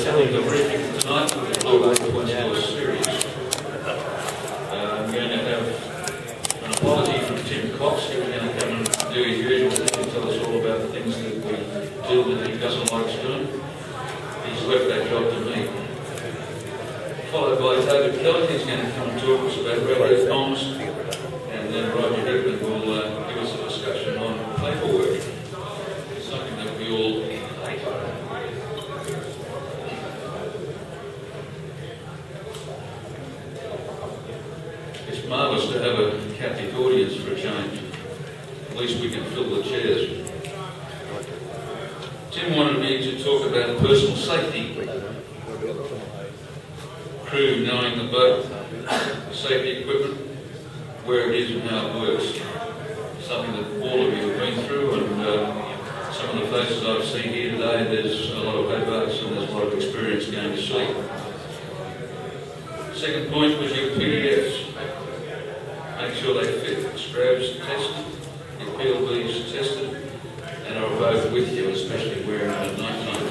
attending the briefing tonight for the Blue Water Pointscore series. I'm going to have an apology from Tim Cox. He was going to come and do his usual thing and tell us all about the things that we do that he doesn't like doing. He's left that job to me. Followed by David Kelly, who's going to come and talk to us about radio comms, and then Roger Hickman will give us a discussion on paperwork, something that we all hate. It's marvellous to have a Catholic audience for a change. At least we can fill the chairs. Tim wanted me to talk about personal safety. Crew knowing the boat, the safety equipment, where it is and how it works. Something that all of you have been through, and some of the faces I've seen here today, there's a lot of Hobarts and there's a lot of experience going to sea. Second point was your PDFs. Make sure they fit. Scrabs tested, your PLBs tested, and are both with you, especially wearing them at night time.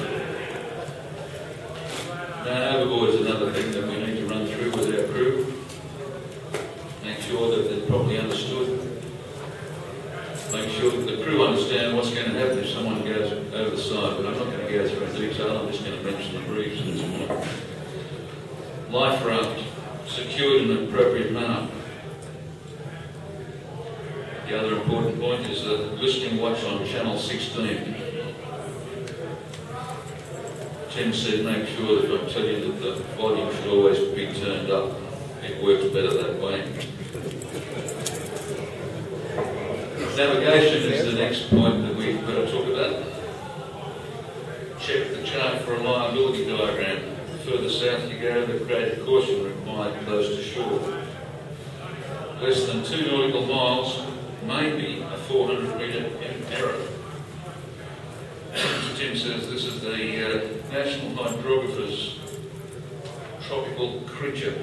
Down overboard is another thing that we need to run through with our crew. Make sure that they're properly understood. Make sure that the crew understand what's going to happen if someone goes over the side. But I'm not going to go through in detail, I'm just going to mention the briefs at this point. Life raft, secured in an appropriate manner. The other important point is the listening watch on channel 16. Tim said make sure that I tell you that the volume should always be turned up. It works better that way. Navigation is the next point that we've got to talk about. Check the chart for a liability diagram. The further south you go, the greater caution required close to shore. Less than 2 nautical miles may be a 400-metre error. Tim says this is the National Hydrographer's tropical creature.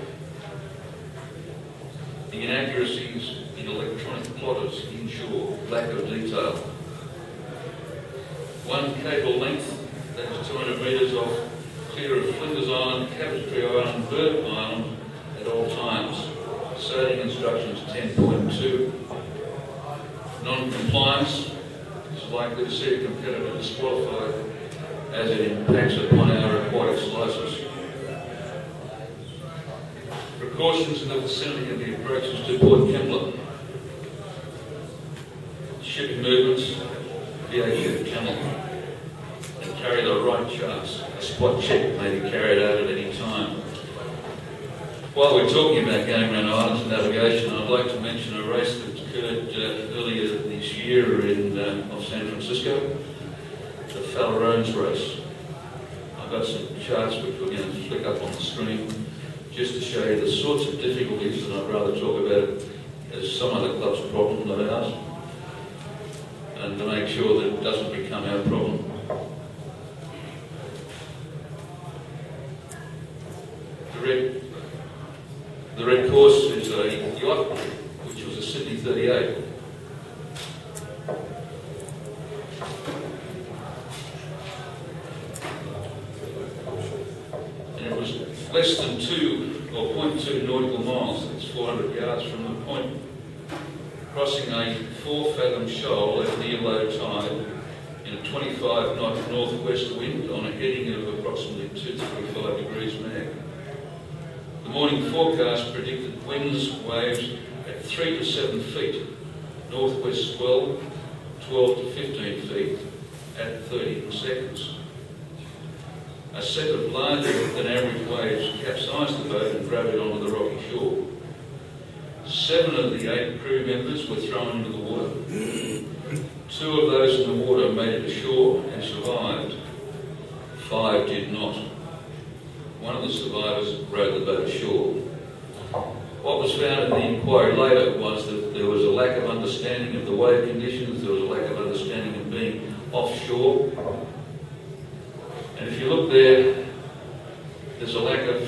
The inaccuracies in electronic plotters inshore lack of detail. One cable length, that is 200 metres off, clear of Flinders Island, Cavitry Island, Burke Island at all times. Sailing instructions 10.2. Non-compliance is likely to see a competitor disqualified as it impacts upon our aquatics licence. Precautions in the vicinity of the approaches to Port Kembla. Shipping movements via ship channel and carry the right charts. A spot check may be carried out at any time. While we're talking about going around islands and navigation, I'd like to mention a race that occurred earlier this year off San Francisco, the Falarones race. I've got some charts which we're going to flick up on the screen just to show you the sorts of difficulties, and I'd rather talk about it as some other club's problem than ours, and to make sure that it doesn't become our problem. The red course is a yacht, which was a Sydney 38. And it was less than 2 or 0.2 nautical miles, that's 400 yards from the point, crossing a 4-fathom shoal at near low tide in a 25-knot northwest wind on a heading of approximately 235 degrees mag. The morning forecast predicted winds, waves at 3 to 7 feet, northwest swell 12 to 15 feet at 30 seconds. A set of larger than average waves capsized the boat and drove it onto the rocky shore. 7 of the 8 crew members were thrown into the water. 2 of those in the water made it ashore and survived. 5 did not. One of the survivors rowed the boat ashore. What was found in the inquiry later was that there was a lack of understanding of the wave conditions, there was a lack of understanding of being offshore. And if you look there, there's a lack of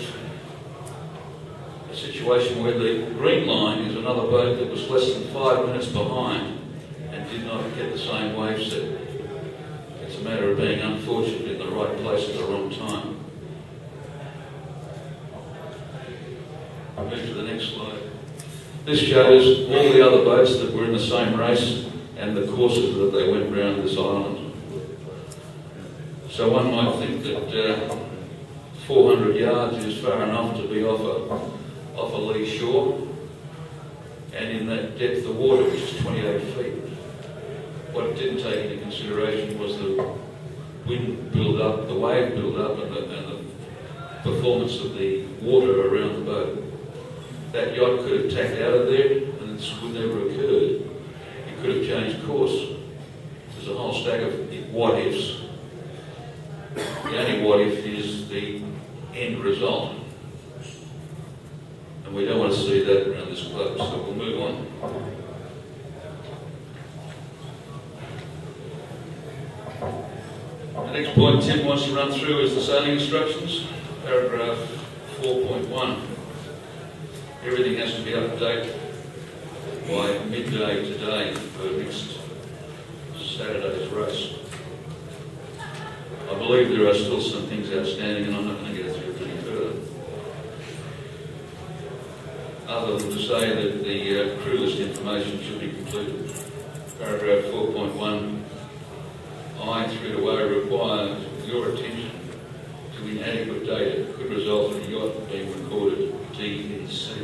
a situation where the green line is another boat that was less than 5 minutes behind and did not get the same wave set. It's a matter of being unfortunate in the right place at the wrong time. Move to the next slide. This shows all the other boats that were in the same race and the courses that they went round this island. So one might think that 400 yards is far enough to be off a lee shore, and in that depth of water, which is 28 feet. What it didn't take into consideration was the wind build up, the wave build up, and the performance of the water around the boat. That yacht could have tacked out of there, and this would never have occurred. It could have changed course. There's a whole stack of what-ifs. The only what-if is the end result. And we don't want to see that around this club, so we'll move on. The next point Tim wants to run through is the sailing instructions, paragraph 4.1. Everything has to be up to date by midday today for next Saturday's race. I believe there are still some things outstanding, and I'm not going to go through it any further. Other than to say that the crew list information should be completed. Paragraph 4.1. I, through the way, require your attention to inadequate data could result in a yacht being recorded TEC.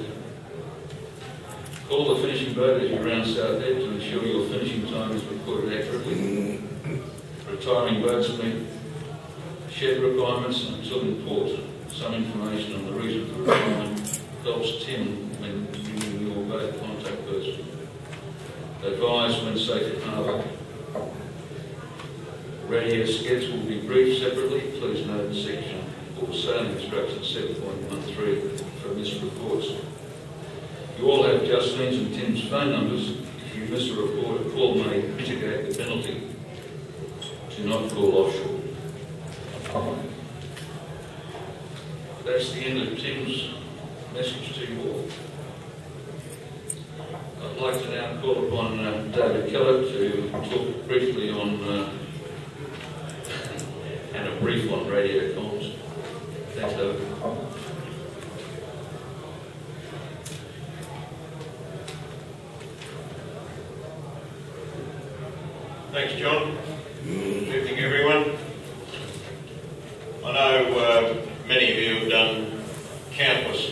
Call the finishing boat as you round Southhead to ensure your finishing time is recorded accurately. Retiring boatsmen, shed requirements until in port. Some information on the reason for retirement helps Tim when giving your boat contact person. Advise when safe at harbour. Radio skids will be briefed separately. Please note section or sailing instructions 7.13 for missed reports. You all have Justine's and Tim's phone numbers. If you miss a report, a call may mitigate the penalty. Do not call offshore. That's the end of Tim's message to you all. I'd like to now call upon David Keller to talk briefly on and a brief on radio comms. Thanks, David. Thanks, John. Good evening, everyone. I know many of you have done countless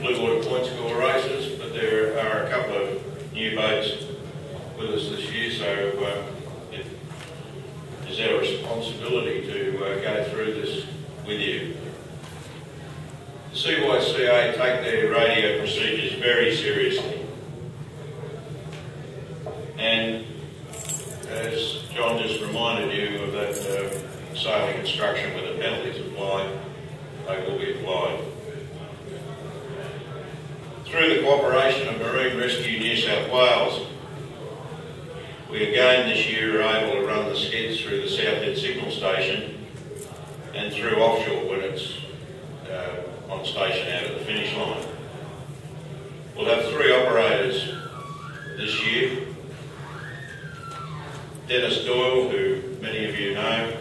Blue Water Pointscore races, but there are a couple of new boats with us this year, so it is our responsibility to go through this with you. The CYCA take their radio procedures very seriously, and as John just reminded you of that sailing instruction where the penalties apply, they will be applied. Through the cooperation of Marine Rescue New South Wales, we again this year are able to run the skids through the Southhead signal station and through offshore when it's on station out at the finish line. We'll have 3 operators this year. Dennis Doyle, who many of you know,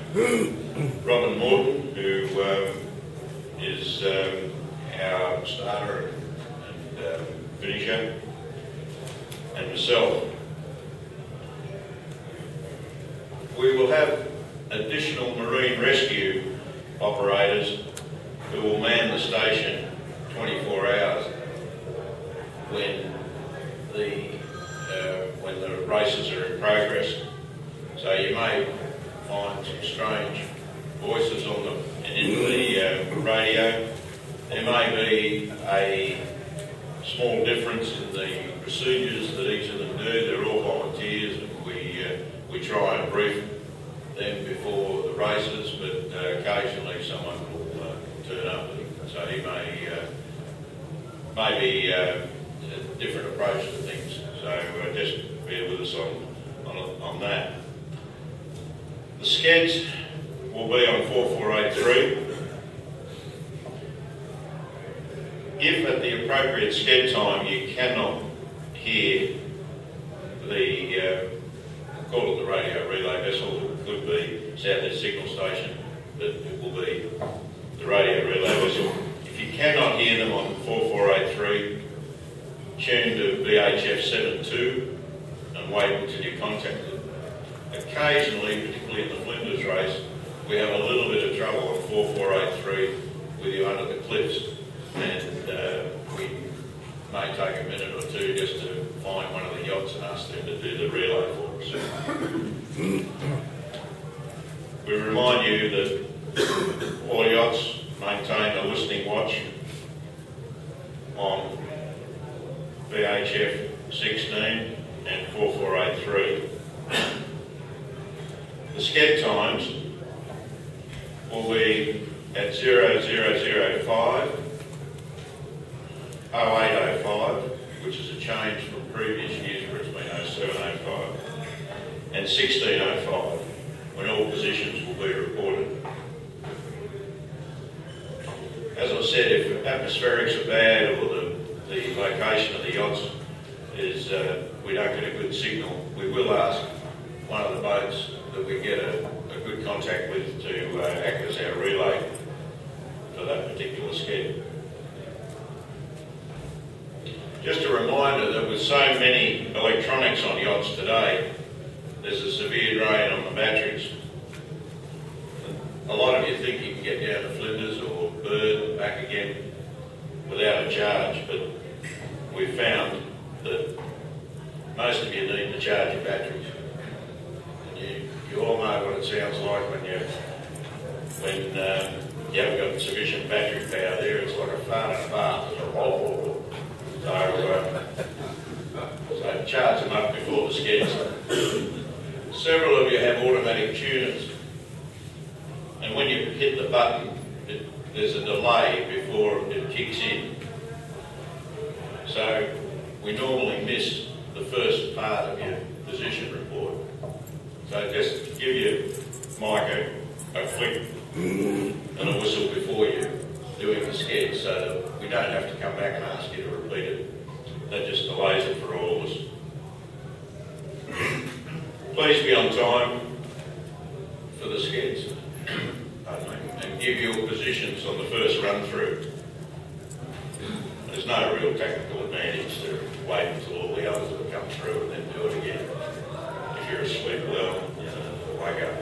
Robin Morton, who is our starter and finisher, and myself. We will have additional marine rescue operators who will man the station 24 hours when the races are in progress. So you may find some strange voices on the radio. There may be a small difference in the procedures that each of them do. They're all volunteers, and we try and brief them before the races, but occasionally someone will turn up, and so he may be a different approach to things. So just bear with us on that. The skids will be on 4483. If at the appropriate sked time you cannot hear the call of the radio relay vessel, it could be Southhead signal station, but it will be the radio relay vessel. If you cannot hear them on 4483, VHF 7.2 and wait until you're contacted. Occasionally, particularly in the Flinders race, we have a little bit of trouble on 4483 with you under the cliffs, and we may take a minute or two just to find one of the yachts and ask them to do the relay for us. We remind you that all yachts maintain a listening watch on VHF 16 and 4483. The sked times will be at 0005, 0805, which is a change from previous years where it's been 0705, and 1605, when all positions will be reported. As I said, if atmospherics are bad or the location of the yachts is we don't get a good signal, we will ask one of the boats that we get a good contact with to act as our relay for that particular sked. Just a reminder that with so many electronics on yachts today, there's a severe drain on the batteries. A lot of you think you can get down to Flinders or Bird and back again without a charge, but we've found that most of you need to charge your batteries. And you all know what it sounds like when you haven't got sufficient battery power there. It's like a fart in a bath. It's a roll. So charge them up before the skids. Several of you have automatic tuners, and when you hit the button, there's a delay before it kicks in. So we normally miss the first part of your position report. So just give your mic a flick and a whistle before you doing the sked, so that we don't have to come back and ask you to repeat it. That just delays it for all of us. Please be on time for the skeds, and give your positions on the first run through. There's no real technical advantage to wait until all the others have come through and then do it again. If you're asleep, well, wake up.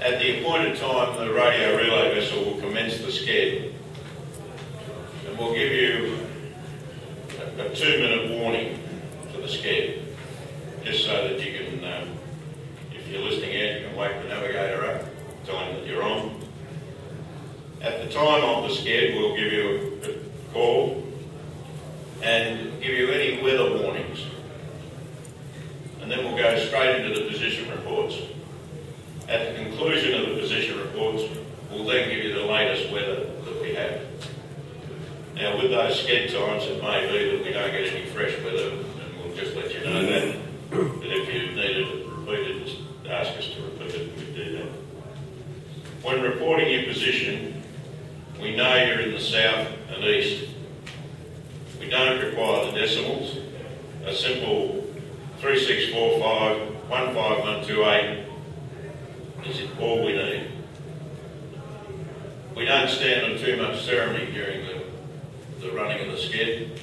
At the appointed time, the radio relay vessel will commence the sked, and we'll give you a 2-minute warning for the sked, just so that you can, if you're listening out, you can wake the navigator up, telling that you're on. At the time of the sked, we'll give you a call and give you any weather warnings, and then we'll go straight into the position reports. At the conclusion of the position reports, we'll then give you the latest weather that we have. Now, with those sked times, it may be that we don't get any fresh weather, and we'll just let you know that. But if you needed it repeated, just ask us to repeat it, and we do that. When reporting your position, we know you're in the south and east. We don't require the decimals. A simple 3645 15128 is all we need. We don't stand on too much ceremony during the running of the sked.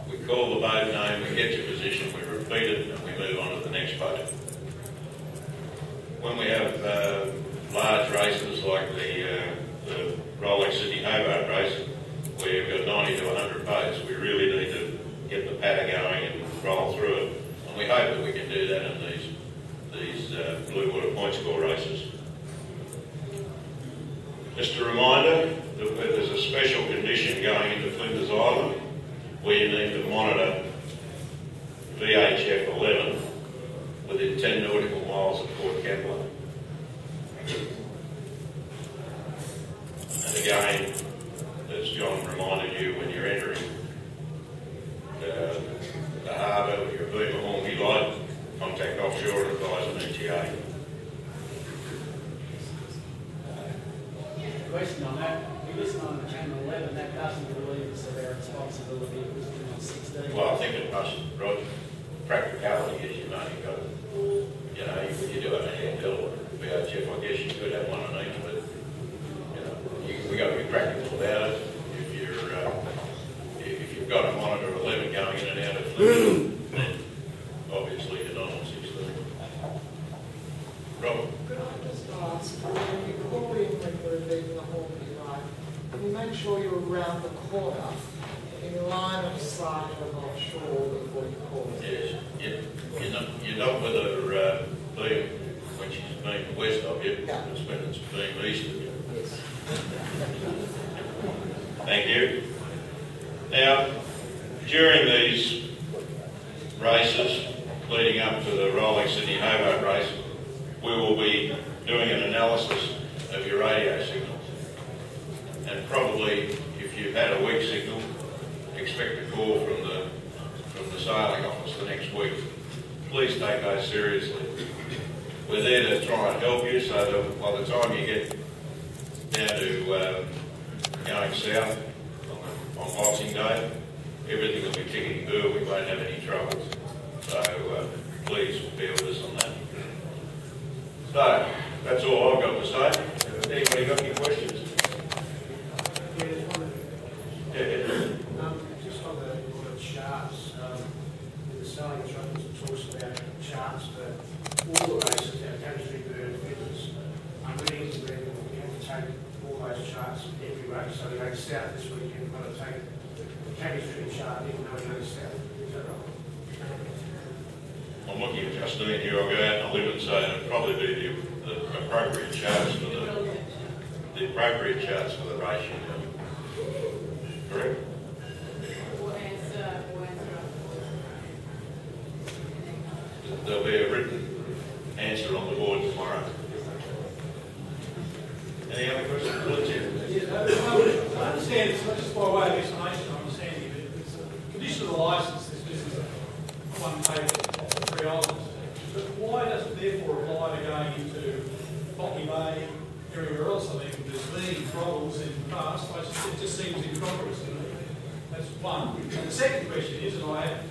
We call the boat name, we get your position, we repeat it, and we move on to the next boat. When we have large races like the Rolex Sydney Hobart race, where you've got 90 to 100 boats, we really need to get the patter going and roll through it. And we hope that we can do that in these Blue Water Pointscore races. Just a reminder that there's a special condition going into Flinders Island where you need to monitor VHF 11 within 10 nautical miles of Port Kembla. And again, as John reminded you, when you're entering the harbour with your beam or horny light, contact offshore and advise an ETA. Question on that. We listen on the channel 11, that doesn't relieve us of our responsibility of listening on 16. Well, I think it must, Roger, practicality is you know, you've got, you know, if you do it in handheld or VHF, I guess you could have one on each, but, you know, we've got to be practical about it. If you've got a monitor 11 you make sure you're around the corner in line of sight of offshore before you call it? Yes, you're not with her beam when she's being west of you. Yeah. It's when it's being east of you. Yes. Thank you. Now, during these races leading up to the rolling Sydney Hobart race, we will be doing an analysis of your radio signals. And probably, if you've had a weak signal, expect a call from the sailing office the next week. Please take those seriously. We're there to try and help you so that by the time you get down to going south on Boxing Day, everything will be tickety-boo, we won't have any troubles. So please bear with us on that. So, that's all I've got to say. Anybody got any questions? Just on the charts, with the sailing instructors, it talks about charts for all the races, our chemistry, bird, fitness. I'm reading into where we have to take all those charts every race. So we go south this weekend, we've got to take the chemistry chart even though we go south. Is that right? I'm looking at Justine here. I'll go out and live and say it'll probably be the appropriate charts for the appropriate charts for the race. Correct? There'll be a written answer on the board tomorrow. Any other questions? Yeah, I understand it's not just by way of explanation, I understand it, but it's a condition of the licence, this is a one page, 3 items. But why does it therefore apply to going into Botany Bay, everywhere else? I mean, there's been troubles in the past, it just seems incongruous to me. That's one. And the second question is, and I have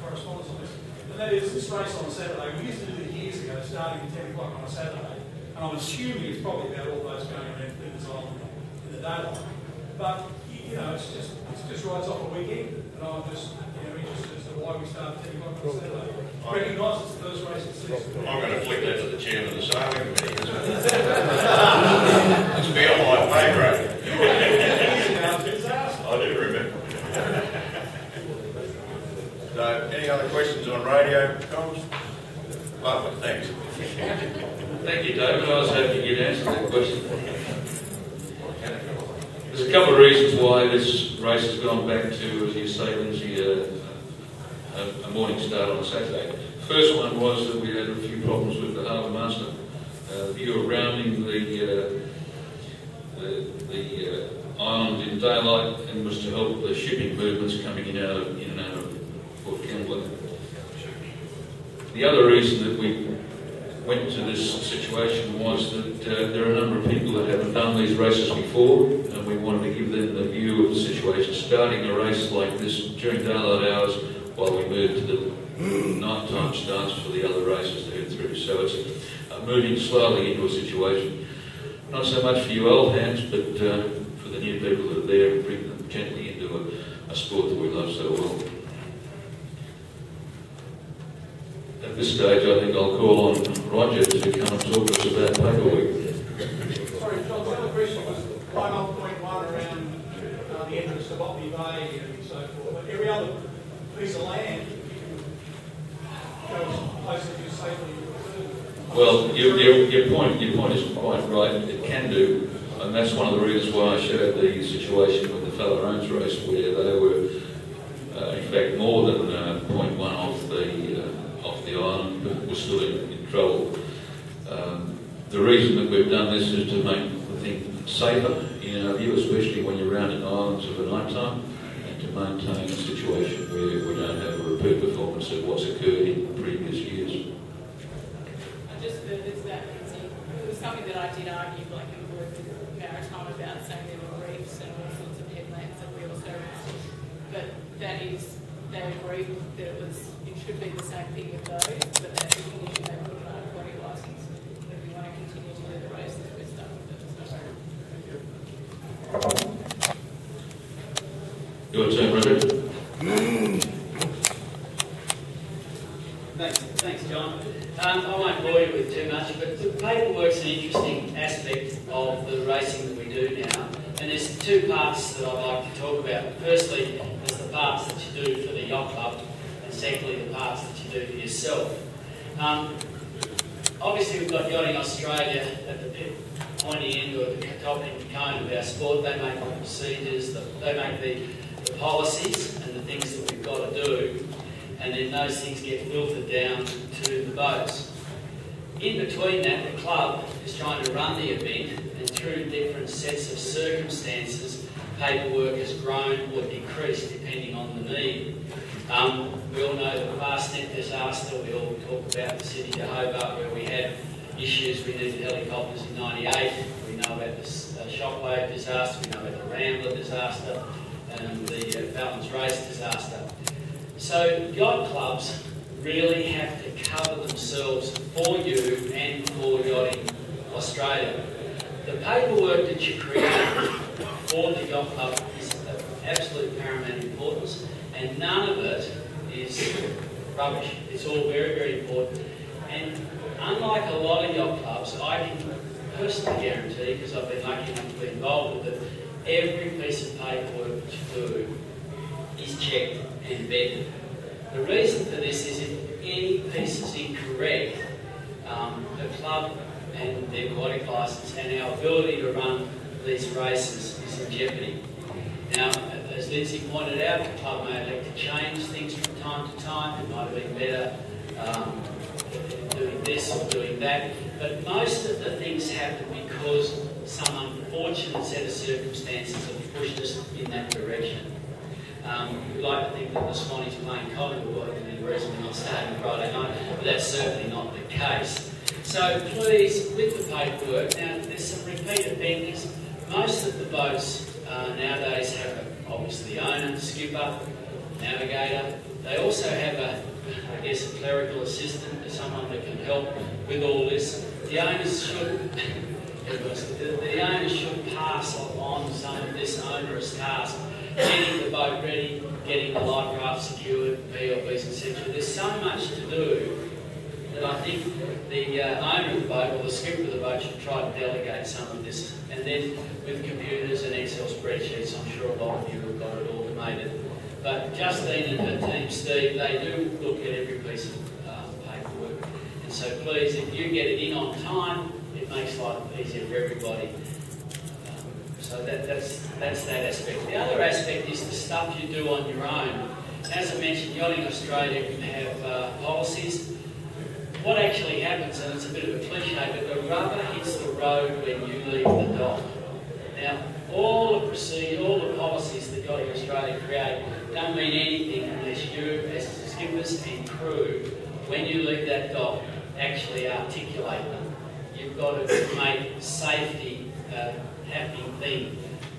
correspondence on this, and that is this race on a Saturday. We used to do it years ago, starting at 10 o'clock on a Saturday. And I'm assuming it's probably about all those going around Flinders Island in the daylight. But, you know, it's just rides off a weekend. And I'm just, interested as to why we start at 10 o'clock on a Saturday. Recognise it's the first race of the season. I'm going to flick that to the chairman of the sailing committee. It's beyond my pay grade. I do remember. So, any other questions on radio comms? Lovely, thanks. Thank you, David. I was hoping you'd answer that question. There's a couple of reasons why this race has gone back to, as you say, Lindsay, a morning start on a Saturday. First one was that we had a few problems with the harbour master. You were rounding the island in daylight and was to help the shipping movements coming in and out of Port Kembla. The other reason that we went to this situation was that there are a number of people that haven't done these races before, and we wanted to give them the view of the situation, starting a race like this during daylight hours while we move to the nighttime starts for the other races to head through. So it's moving slowly into a situation, not so much for you old hands, but for the new people that are there, and bring them gently into a sport that we love so well. At this stage, I think I'll call on Roger to come and talk to us about paperwork. Sorry, John, the other question was 1.1 around the entrance to Botany Bay and so forth. But every other piece of land goes places you safely. Well, your point is quite right. It can do, and that's one of the reasons why I showed the situation with the Fallow-Roans race, where they were, in fact, more than 0.1 off the island, but we're still in trouble. The reason that we've done this is to make the thing safer in our view, especially when you're rounding islands of the night time, and to maintain a situation where we don't have a repeat performance of what's occurred in previous years. I just it's that it was something that I did argue like in the work with Maritime about, saying there were reefs and all sorts of headlands that we also rounded. But that is, they agreed that it should be the same thing with those, but that's the condition they put on our aquatic licence. If we want to continue to do the races, we're stuck with it. So. Your turn, Richard. Thanks, John. I won't bore you with too much, but the paperwork's an interesting aspect of the racing that we do now, and there there's two parts that I'd like to talk about. Firstly, there's the parts that you do for the yacht club, and secondly, the parts that you do for yourself. Obviously, we've got Yachting Australia at the pointy end or the top end cone of our sport. They make the procedures, they make the policies and the things that we've got to do, and then those things get filtered down to the boats. In between that, the club is trying to run the event, and through different sets of circumstances, paperwork has grown or decreased depending on the need. We all know the Fastnet disaster. We all talk about the City of Hobart where we had issues. We needed helicopters in '98. We know about the Shockwave disaster. We know about the Rambler disaster and the Valens Race disaster. So yacht clubs really have to cover themselves for you and for Yachting Australia. The paperwork that you create for the yacht club is of absolute paramount importance, and none of it is rubbish. It's all very, very important. And unlike a lot of yacht clubs, I can personally guarantee, because I've been lucky enough to be involved with it, every piece of paperwork that you do is checked and vetted. The reason for this is if any piece is incorrect, the club and their aquatic licence and our ability to run these races is in jeopardy. Now, as Lindsay pointed out, the club may elect to change things from time to time. It might have been better doing this or doing that, but most of the things happen because some unfortunate set of circumstances have pushed us in that direction. We'd like to think that the Swannies playing Collingwood and the reason we're not starting Friday night, but that's certainly not the case. So please, with the paperwork, now there's some repeat offenders. Most of the boats nowadays have obviously the owner, skipper, navigator. They also have a clerical assistant, someone that can help with all this. The owners should pass on some of this onerous task, getting the boat ready, getting the life raft secured, VLBs, etc. There's so much to do that I think the owner of the boat or the skipper of the boat should try to delegate some of this. And then with computers and Excel spreadsheets, I'm sure a lot of you have got it automated. But Justine and her team, Steve, they do look at every piece of paperwork. And so please, if you get it in on time, it makes life easier for everybody. So that's that aspect. The other aspect is the stuff you do on your own. As I mentioned, Yachting Australia can have policies. What actually happens, and it's a bit of a cliche, but the rubber hits the road when you leave the dock. Now, all the procedures, all the policies that Yachting Australia create don't mean anything unless you, as skippers and crew, when you leave that dock, actually articulate them. You've got to make safety a happening thing.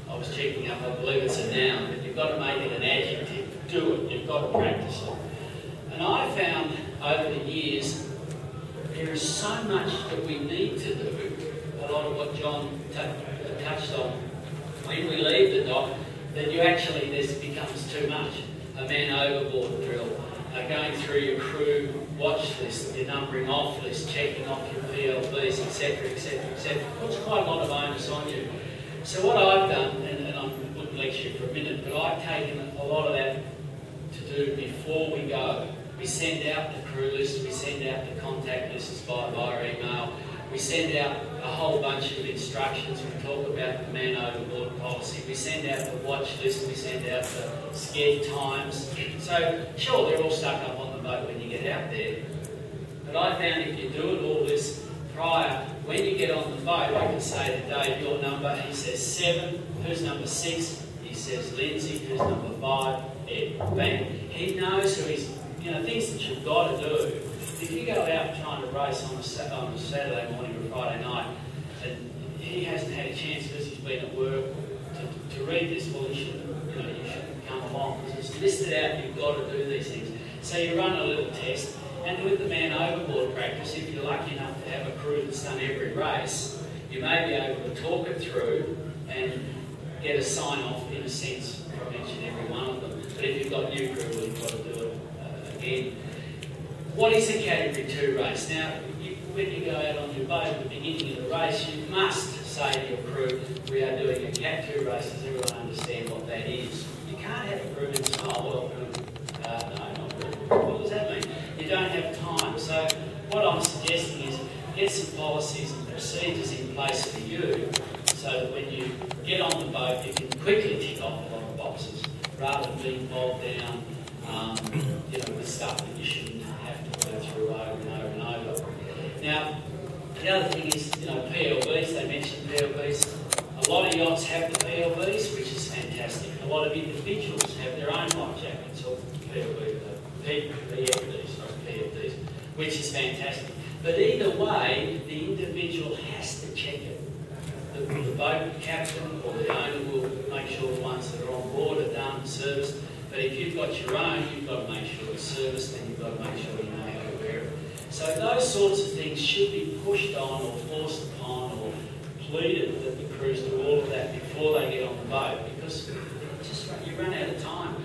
I was checking up, I believe it's a noun, but you've got to make it an adjective. Do it, you've got to practice it. And I found over the years, there is so much that we need to do, a lot of what John touched on. When we leave the dock, that you actually, this becomes too much. A man overboard drill, going through your crew watch list, your numbering off list, checking off your PLBs, etc., etc., etc. Puts quite a lot of onus on you. So what I've done, and I wouldn't lecture you for a minute, but I've taken a lot of that to do before we go. We send out the crew list, we send out the contact lists via email, we send out a whole bunch of instructions, we talk about the man overboard policy, we send out the watch list, we send out the scared times. So, sure, they're all stuck up on the boat when you get out there, but I found if you do it all this prior, when you get on the boat, I can say to Dave, your number, he says 7, who's number 6? He says Lindsay, who's number 5? Ed, bang. He knows who he's, things that you've got to do. If you go out trying to race on a Saturday morning or Friday night, and he hasn't had a chance because he's been at work to read this, well, you shouldn't come along. Because it's listed out, you've got to do these things. So you run a little test, and with the man overboard practice, if you're lucky enough to have a crew that's done every race, you may be able to talk it through and get a sign-off, in a sense, from each and every one of them. But if you've got new crew, well, you've got to do it again. What is a Category 2 race? Now, when you go out on your boat at the beginning of the race, you must say say to your crew, we are doing a Cat 2 race, does everyone understand what that is? You can't have a crew and say, oh, well, no, not really. What does that mean? You don't have time. So what I'm suggesting is get some policies and procedures in place for you so that when you get on the boat, you can quickly tick off a lot of boxes rather than being bogged down with stuff that you shouldn't have to go through over and over. Now, the other thing is, PLBs, they mentioned PLBs. A lot of yachts have the PLBs, which is fantastic. A lot of individuals have their own life jackets or PFDs, which is fantastic. But either way, the individual has to check it. The boat captain or the owner will make sure the ones that are on board are done and serviced. But if you've got your own, you've got to make sure it's serviced and you've got to make sure you know how to wear it. So those sorts of things should be pushed on or forced upon or pleaded that the crews do all of that before they get on the boat, because you run out of time,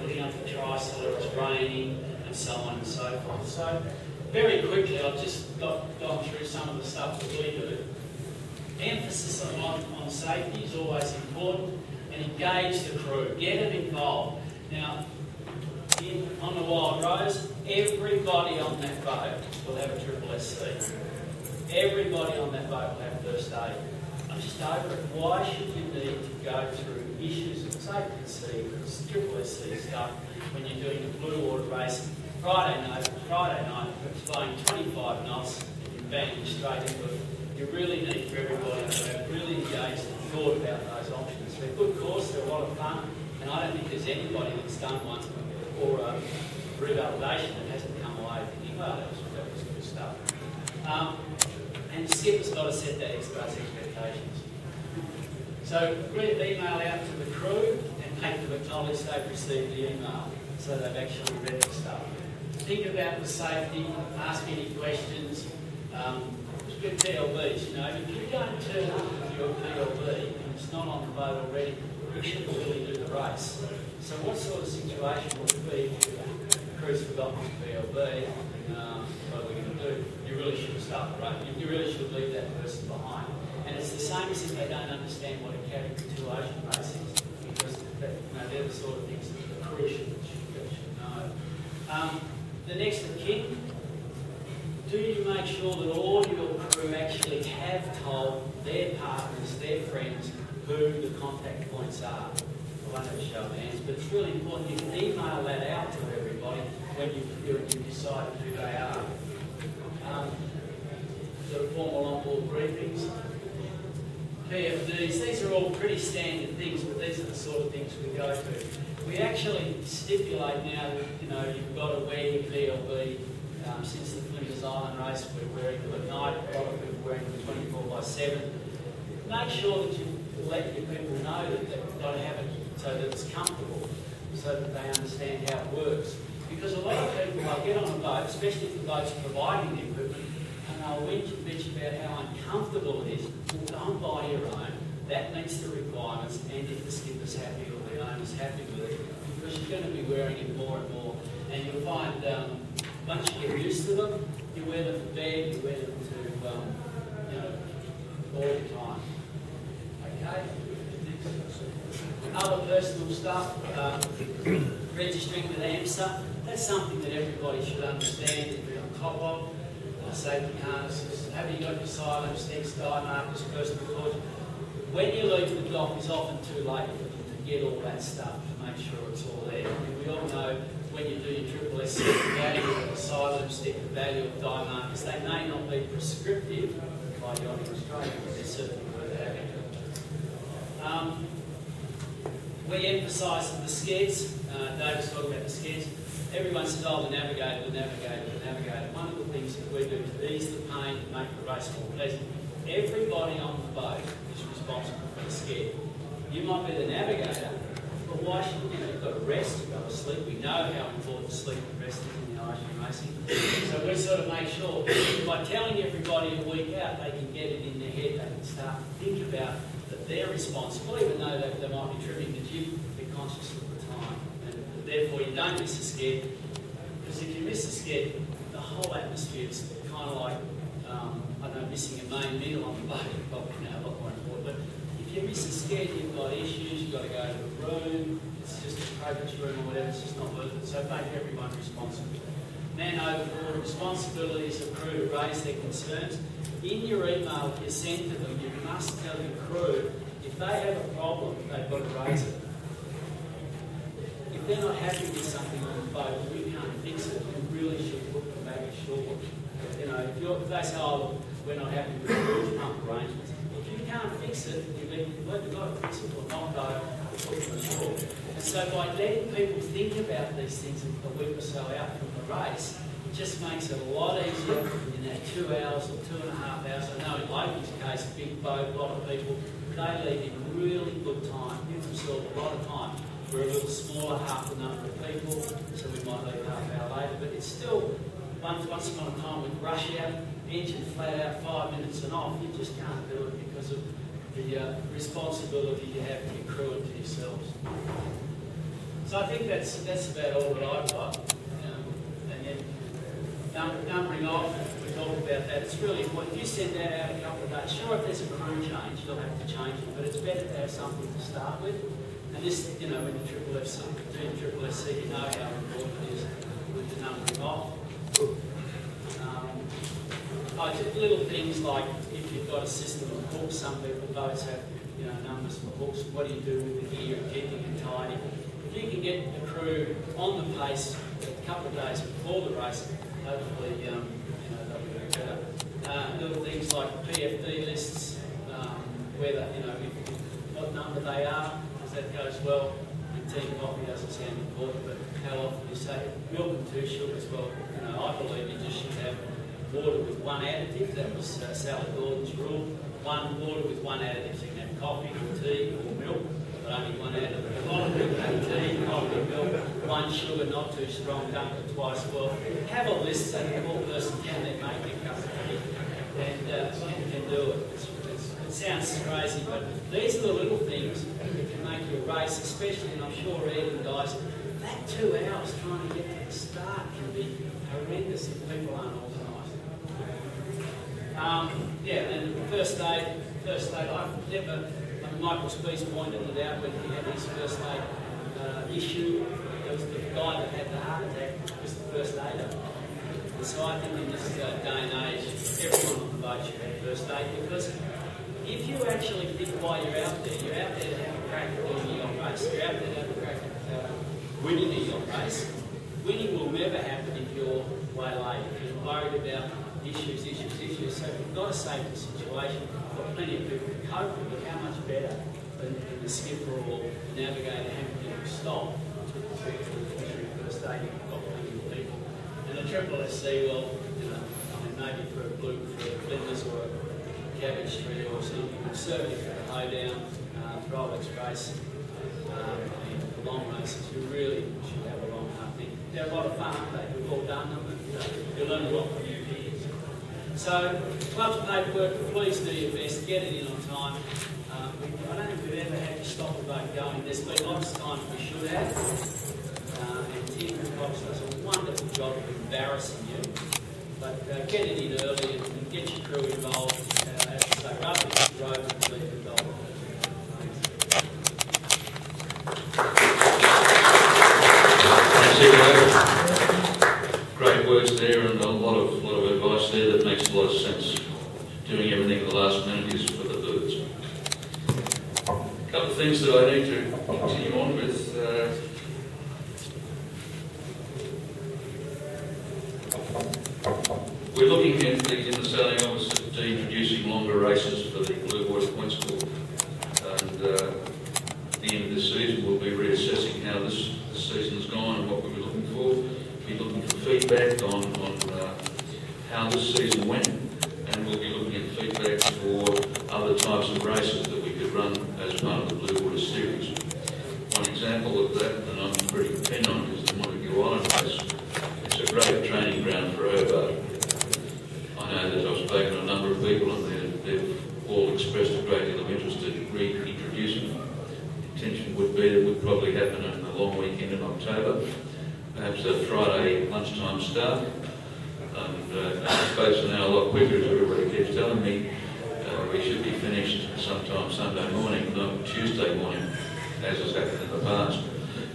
putting up the trysail, it's raining and so on and so forth. So very quickly, I've just gone through some of the stuff that we do. Emphasis on safety is always important, and engage the crew, get them involved. Now, on the Wild Rose, everybody on that boat will have a SSC. Everybody on that boat will have first aid. I'm just over it. Why should you need to go through issues of safety, SSC stuff when you're doing a blue water race? Friday night, it's flying 25 knots, and you're banging straight into it. You really need for everybody to have really engaged and thought about those options. They're good course, they're a lot of fun, and I don't think there's anybody that's done one or a revalidation that hasn't come away thinking, well, that was good stuff. And the skipper's got to set those expectations. So email out to the crew and make them acknowledge they've received the email, so they've actually read the stuff. Think about the safety, ask any questions. With PLBs, if you don't turn up with your PLB and it's not on the boat already, you shouldn't really do the race. So what sort of situation would it be if the crew's forgotten his PLB? What are we going to do? You really should start the race. You really should leave that person behind. And it's the same as if they don't understand what a Category 2 ocean race is, because they're the sort of things that the crew should know. The next of kin. Do you make sure that all your crew actually have told their partners, their friends, who the contact points are? I won't have a show of hands, but it's really important. You can email that out to everybody when you decide who they are. The formal on-board briefings, PFDs, these are all pretty standard things, but these are the sort of things we go to. We actually stipulate now that you've got to wear your PLB. Since the Flinders Island race, we're wearing them at night. A lot of people are wearing them 24/7. Make sure that you let your people know that they've got to have it so that it's comfortable, so that they understand how it works. Because a lot of people will get on a boat, especially if the boat's providing the equipment, and they'll whinge and bitch about how uncomfortable it is. Well, don't buy your own. That meets the requirements, and if the skipper's happy or the owner's happy with it, because you're going to be wearing it more and more, and you'll find once you get used to them, you wear them to bed, you wear them to, all the time. Okay? Other personal stuff, registering with AMSA, that's something that everybody should understand and be on top of. Safety harnesses, have you got your silent sticks, dive markers, personal caution? When you leave the dock, it's often too late for them to get all that stuff to make sure it's all there. I mean, we all know when you do your SSC, the value of the silent stick, the value of dive markers, they may not be prescriptive by Yachting Australia, but they're certainly worth having. We emphasise the skeds. David's talking about the skeds. Everyone says, oh, the navigator. One of the things that we do to ease the pain and make the race more pleasant, everybody on the boat is responsible for the sked. You might be the navigator, but why shouldn't you? You've got to rest, you've got to sleep. We know how important sleep and rest is in the ocean racing. So we sort of make sure, by telling everybody a week out, they can get it in their head, they can start to think about that they're responsible, even though they might be trimming the jib, they're conscious of the time. And therefore you don't miss a sked, because if you miss a sked, the whole atmosphere is kind of like, I don't know, missing a main meal on the boat. Probably a lot more scared you've got issues, you've got to go to the room, it's just a progress room or whatever, it's just not worth it. So make everyone responsible. Man overboard, responsibilities of crew to raise their concerns. In your email you send to them, you must tell your crew, if they have a problem, they've got to raise it. If they're not happy with something on the boat, we can't fix it, you really should put them back ashore. You know, if they say, oh, we're not happy with the cruise pump arrangements, if you can't fix it, you've got to fix it or not go, put them ashore. And so by letting people think about these things a week or so out from the race, it just makes it a lot easier in that 2 hours or 2.5 hours. I know in Loki's case, big boat, a lot of people, they leave in really good time, give themselves a lot of time. We're a little smaller, half the number of people, so we might leave half an hour later, but it's still, once upon a time with rush out, engine flat out, 5 minutes and off, you just can't do it because of the responsibility you have to your crew and to yourselves. So I think that's about all that I've got. And then numbering off, we talked about that. It's really important. If you send that out a couple of days, sure, if there's a crew change, you'll have to change it, but it's better to have something to start with. And this, you know, when the Triple FC, you know how important it is with the numbering off. Just little things like if you've got a system of hooks, some people boats have, you know, numbers for hooks. What do you do with the gear and keeping it tidy? If you can get the crew on the pace a couple of days before the race, hopefully, you know, they'll be better. Little things like PFD lists, whether, you know, what number they are, because that goes well. And tea and coffee doesn't sound important, but how often you say milk and 2 sugars, well, you know, I believe you just should have water with 1 additive. That was Sally Gordon's rule. Water with 1 additive. So you can have coffee or tea or milk, but only 1 additive. A lot of people have tea, coffee, milk, 1 sugar, not too strong, dunk it twice. Well, have a list so the poor person can then make their cup of tea and can do it. It sounds crazy, but these are the little things that can make your race, especially, and I'm sure Ed and guys, that 2 hours trying to get to the start can be horrendous if people aren't organised. Yeah, and first aid, I've never, I mean, Michael Spees pointed it out when he had his first aid issue. There was the guy that had the heart attack was the first aider. And so I think in this day and age, everyone on the boat should have first aid, because if you actually think while you're out there to have a crack at winning your race, you're out there to have a crack at winning your race. Winning will never happen if you're waylaid, if you're worried about issues. So if you've got a safety situation, you've got plenty of people to cope with it. How much better than the skipper or the navigator having to stop to first aid? You've got plenty of people. And the Triple SC, well, you know, I mean, maybe for a Flinders or a cabbage tree or something, but certainly for the hoedown, Rolex race, and the long races, you really should have a long hard thing. They're a lot of fun, aren't they? We've all done them, and you learn a lot from your peers. So, club's paperwork, please do your best, get it in on time. I don't think we've ever had to stop the boat going. There's been lots of times we should have. And Tim Cox does a wonderful job of embarrassing you. But get it in early and get your crew involved. As I say, rather than road and leave it involved. Great words there, and a lot of advice there that makes a lot of sense. Doing everything at the last minute is for the birds. A couple of things that I need to continue on with. We're looking in the sailing office at introducing longer races for the Blue Water Pointscore, and at the end of this season we'll be reassessing how this season's gone and what we'll be looking for. We'll be looking for feedback on how this season went, and we'll be looking at feedback for other types of races that we could run as part of the Blue Water series. One example of that, and I'm pretty keen on, is the Montague Island race. It's a great training ground for Hobart. I know that I've spoken to a number of people, and they've all expressed a great deal of interest in reintroducing it. The intention would be that it would probably happen on the long weekend in October, perhaps a Friday lunchtime start. And boats are now a lot quicker, as everybody keeps telling me. We should be finished sometime Sunday morning, Tuesday morning, as has happened in the past.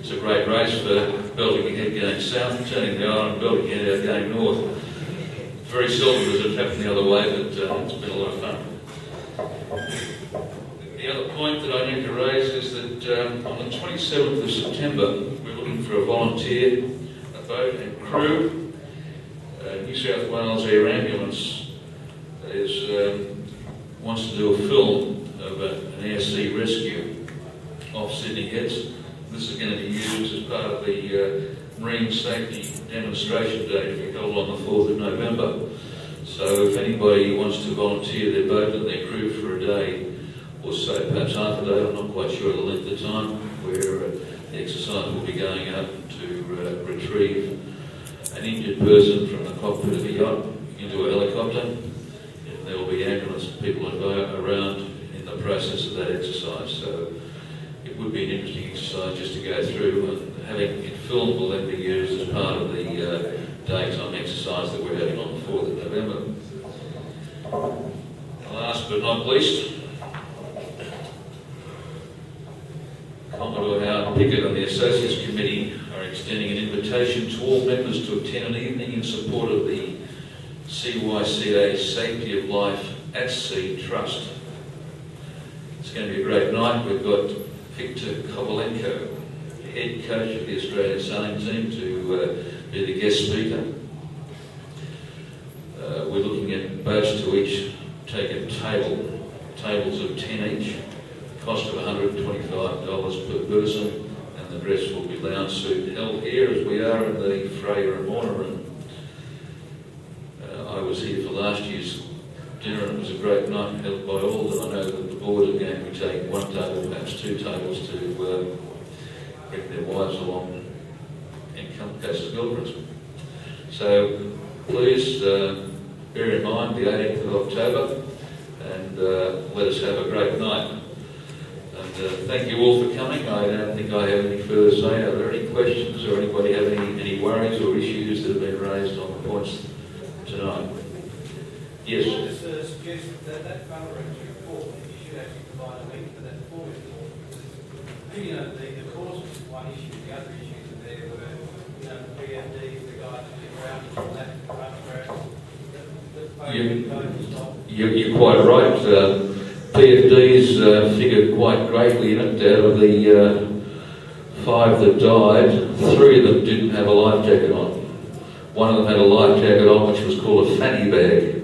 It's a great race for belting ahead going south, turning the island, belting ahead out going north. Very seldom does it happen the other way, but it's been a lot of fun. The other point that I need to raise is that on the 27th of September, we're looking for a volunteer, a boat and crew. New South Wales Air Ambulance wants to do a film of an air sea rescue off Sydney Heads. This is going to be used as part of the Marine Safety Demonstration Day to be held on the 4th of November. So if anybody wants to volunteer their boat and their crew for a day, or say perhaps half a day, I'm not quite sure of the length of time, where the exercise will be going out to retrieve an injured person from the cockpit of a yacht into a helicopter, and there will be ambulance people around in the process of that exercise. So it would be an interesting exercise just to go through, and having it filmed will then be used as part of the daytime exercise that we're having on the 4th of November. Last but not least, Commodore Howard Pickett and the Associates Committee are extending an invitation to all members to attend an evening in support of the CYCA Safety of Life at Sea Trust. It's going to be a great night. We've got Victor Kovalenko, head coach of the Australian sailing team, to be the guest speaker. We're looking at boats to each take a tables of 10 each, cost of $125 per person, and the dress will be lounge suit held here as we are in the Freya and Warner room. I was here for last year's dinner and it was a great night held by all, and I know that the board are going to take one table, perhaps two tables, to bring their wives along in some cases girlfriends. So please bear in mind the 18th of October and let us have a great night. And thank you all for coming. I don't think I have any further to say. Are there any questions or anybody have any worries or issues that have been raised on the points tonight? Yes. I just suggest that parliamentary report, you should actually provide a link to that for you. You know, the cause is one issue, the other issues are there where, you know, the PFD, the guys that get around from that You're quite right. PFDs figured quite greatly in it. Out of the 5 that died, 3 of them didn't have a life jacket on. One of them had a life jacket on, which was called a fanny bag.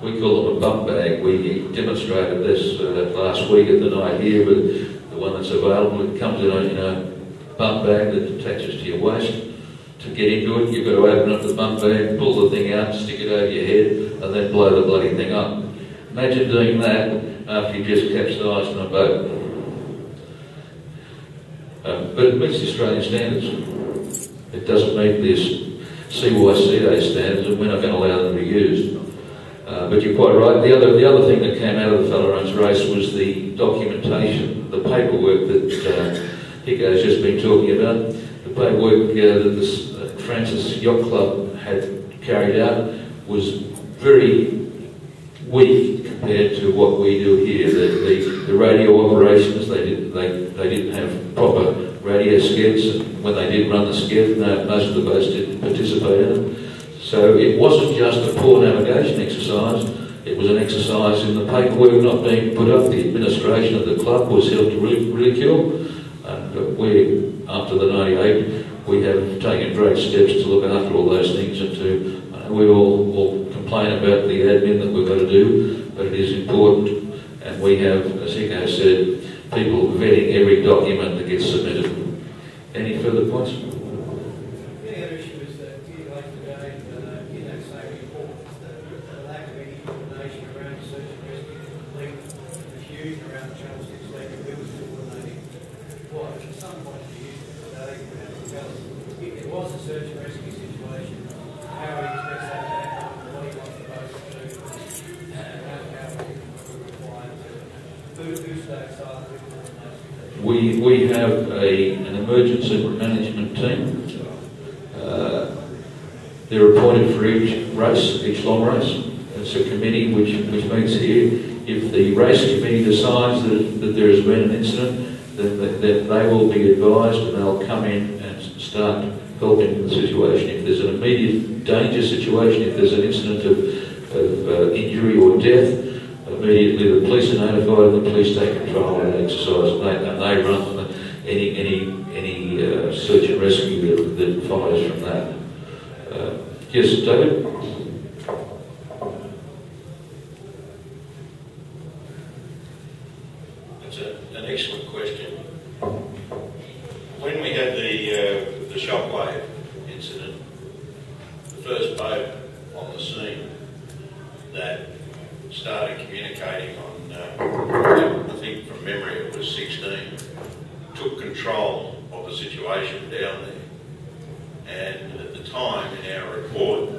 We call them a bum bag. We demonstrated this last week at the night here with the one that's available. It comes in a bum bag that attaches to your waist. To get into it, you've got to open up the bum bag, pull the thing out, stick it over your head, and then blow the bloody thing up. Imagine doing that after you just capsized on a boat. But it meets the Australian standards. It doesn't meet this CYCA standards, and we're not going to allow them to be used. But you're quite right. The other thing that came out of the Fellerons race was the documentation, the paperwork that Hicko's just been talking about. The paperwork that the Francis Yacht Club had carried out was very weak compared to what we do here. The radio operations, they didn't have proper radio skids, and when they did run the skid, most of the boats didn't participate in it. So it wasn't just a poor navigation exercise, it was an exercise in the paperwork not being put up. The administration of the club was held to ridicule, and we, after the 98, we have taken great steps to look after all those things, and to, we all complain about the admin that we've got to do, but it is important, and we have, as Hicko said, people vetting every document that gets submitted. Any further points? The other issue is that like today, in that same report, the lack of any coordination around search and rescue, the confusion around the Channel 6 lake, and who was coordinating what. At some point in the use of today, if it was a search and rescue situation, how he expects that to happen, what he wants the boat to do, and how people required to, who stays silent, who coordinates. We have an emergency management team. They're appointed for each race, each long race. It's it's a committee which meets here. If the race committee decides that there has been an incident, then they will be advised and they'll come in and start helping in the situation. If there's an immediate danger situation, if there's an incident of injury or death, immediately the police are notified and the police take control of that exercise, and they run any search and rescue that follows from that. Yes, David? That's an excellent question. When we had the shockwave incident, the first boat on the scene that started communicating on, I think from memory it was 16, took control of the situation down there. And at the time in our report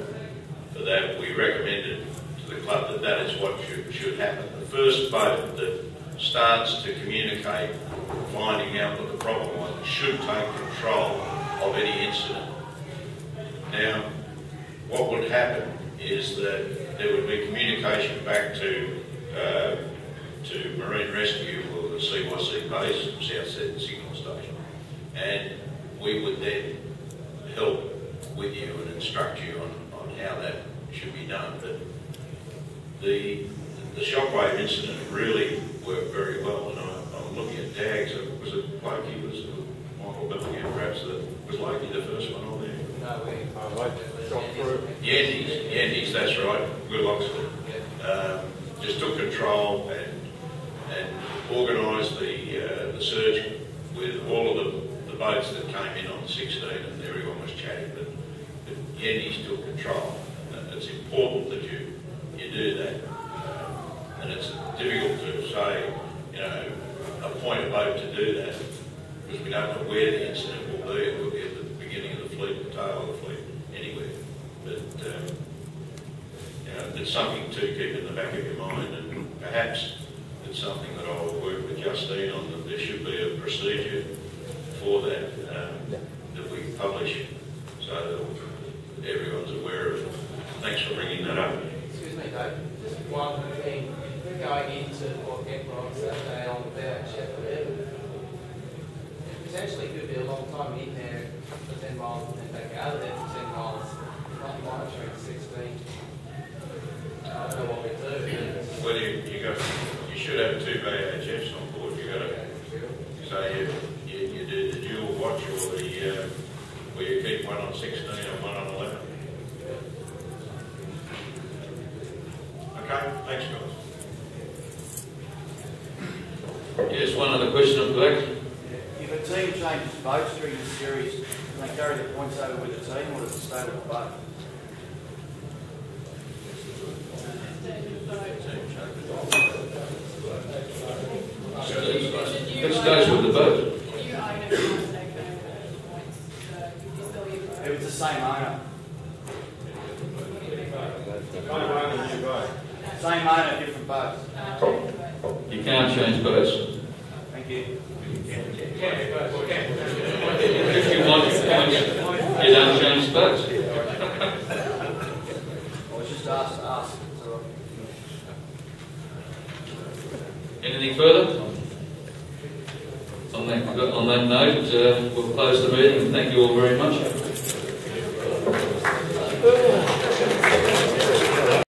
for that, we recommended to the club that that is what should happen. The first boat that starts to communicate, finding out what the problem was, should take control of any incident. Now, what would happen is that there would be communication back to Marine Rescue or the CYCA base, South Sydney Signal Station, and we would then help with you and instruct you on how that should be done. But the shockwave incident really worked very well, and I'm looking at Dags. Was it Blakey? Was it Michael Bellingham perhaps? Was Blakey the first one on there? No, Yendes, that's right. Will Oxford. Just took control and organised the search with all of the boats that came in on 16, and everyone was chatting. But Yendes took control. And it's important that you do that. And it's difficult to say, appoint a boat to do that, because we don't know where the incident will be. It will be at the beginning of the fleet, the tail of the fleet, anywhere. But it's something to keep in the back of your mind, and perhaps it's something that I'll work with Justine on, that there should be a procedure for that that we publish, so that everyone's aware of it. Thanks for bringing that up. Excuse me, Dave. Just one thing. We're going into what Kepler on Saturday on about Sheffield Edward. It potentially could be a long time in there for 10 miles and then back out of there for 10 miles. Not monitoring 16. I don't know what we do. Well, you should have 2 VHFs on board. You got to say you do the dual watch, or the where you keep one on 16 and one on 11. Okay, thanks guys. Yes, one other question up the back. If a team changes boats during the series, can they carry the points over with the team, or does it stay with the boat? It stays with the boat. If it's the same owner. Same owner, different boats. You can't change boats. Thank you. If you want points, you don't change boats. I was just asked to ask. Anything further? On that note, we'll close the meeting, and thank you all very much.